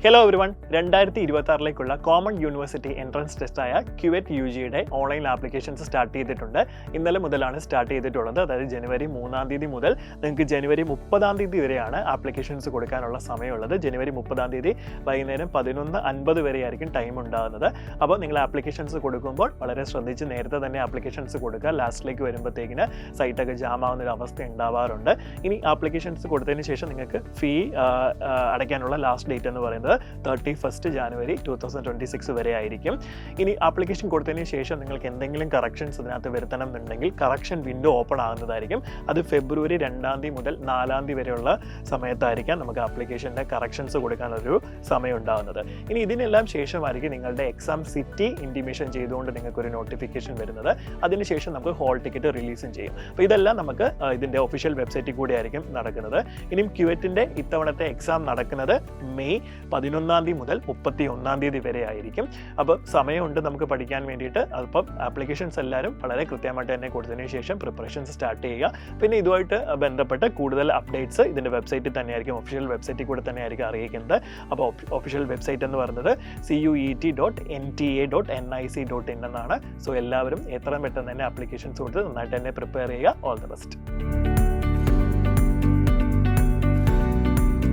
Hello everyone, 2026 common university entrance ടെസ്റ്റായ CUET UGയുടെ online applications start ചെയ്തിട്ടുണ്ട്. ഇന്നലെ മുതലാണ് സ്റ്റാർട്ട് ചെയ്തിട്ടുള്ളത്. അതായത് ജനുവരി 3-ാം തീയതി മുതൽ നിങ്ങൾക്ക് ജനുവരി 30-ാം തീയതി വരെയാണ് ആപ്ലിക്കേഷൻസ് കൊടുക്കാനുള്ള സമയമുള്ളത്. ജനുവരി 30-ാം തീയതി വൈകുന്നേരം 11:50 വരെയായിരിക്കും ടൈം ഉണ്ടാകുന്നത്. അപ്പോൾ നിങ്ങൾ ആപ്ലിക്കേഷൻസ് കൊടുക്കുമ്പോൾ വളരെ ശ്രദ്ധിച്ച് നേരത്തെ തന്നെ ആപ്ലിക്കേഷൻസ് കൊടുക്കുക. ലാസ്റ്റിലേക്ക് വരുമ്പോഴത്തേക്കിന് സൈറ്റൊക്കെ ജാം ആവുന്നൊരു അവസ്ഥ ഉണ്ടാവാറുണ്ട്. ഇനി ആപ്ലിക്കേഷൻസ് കൊടുത്തതിന് ശേഷം നിങ്ങൾക്ക് ഫീ അടയ്ക്കാനുള്ള ലാസ്റ്റ് ഡേറ്റ് എന്ന് പറയുന്നത് 31 ജനുവരി 2026 വരെ ആയിരിക്കും. ഇനി ആപ്ലിക്കേഷൻ കൊടുത്തതിന് ശേഷം നിങ്ങൾക്ക് എന്തെങ്കിലും കറക്ഷൻസ് ഇതിനകത്ത് വരുത്തണം എന്നുണ്ടെങ്കിൽ കറക്ഷൻ വിൻഡോ ഓപ്പൺ ആകുന്നതായിരിക്കും. അത് ഫെബ്രുവരി 2-ാം തീയതി മുതൽ 4-ാം തീയതി വരെയുള്ള സമയത്തായിരിക്കാം നമുക്ക് ആപ്ലിക്കേഷൻ്റെ കറക്ഷൻസ് കൊടുക്കാനൊരു സമയം ഉണ്ടാകുന്നത്. ഇനി ഇതിനെല്ലാം ശേഷമായിരിക്കും നിങ്ങളുടെ എക്സാം സിറ്റി ഇൻറ്റിമേഷൻ ചെയ്തുകൊണ്ട് നിങ്ങൾക്കൊരു നോട്ടിഫിക്കേഷൻ വരുന്നത്. അതിനുശേഷം നമുക്ക് ഹോൾ ടിക്കറ്റ് റിലീസും ചെയ്യും. അപ്പോൾ ഇതെല്ലാം നമുക്ക് ഇതിൻ്റെ ഒഫീഷ്യൽ വെബ്സൈറ്റിൽ കൂടി ആയിരിക്കും നടക്കുന്നത്. ഇനിയും ക്യുവെറ്റിൻ്റെ ഇത്തവണത്തെ എക്സാം നടക്കുന്നത് മെയ് 11-ാം തീയതി മുതൽ 31-ാം തീയതി വരെ ആയിരിക്കും. അപ്പോൾ സമയമുണ്ട് നമുക്ക് പഠിക്കാൻ വേണ്ടിയിട്ട്. അപ്പം ആപ്ലിക്കേഷൻസ് എല്ലാവരും വളരെ കൃത്യമായിട്ട് തന്നെ കൊടുത്തതിന് ശേഷം പ്രിപ്പറേഷൻസ് സ്റ്റാർട്ട് ചെയ്യുക. പിന്നെ ഇതുമായിട്ട് ബന്ധപ്പെട്ട് കൂടുതൽ അപ്ഡേറ്റ്സ് ഇതിൻ്റെ വെബ്സൈറ്റിൽ തന്നെയായിരിക്കും, ഒഫീഷ്യൽ വെബ്സൈറ്റിൽ കൂടെ തന്നെയായിരിക്കും അറിയിക്കുന്നത്. അപ്പോൾ ഒഫീഷ്യൽ വെബ്സൈറ്റ് എന്ന് പറയുന്നത് CUET.NTA.NIC.in എന്നാണ്. സോ എല്ലാവരും എത്രയും പെട്ടെന്ന് തന്നെ ആപ്ലിക്കേഷൻസ് കൊടുത്ത് നന്നായിട്ട് തന്നെ പ്രിപ്പയർ ചെയ്യുക. All the best.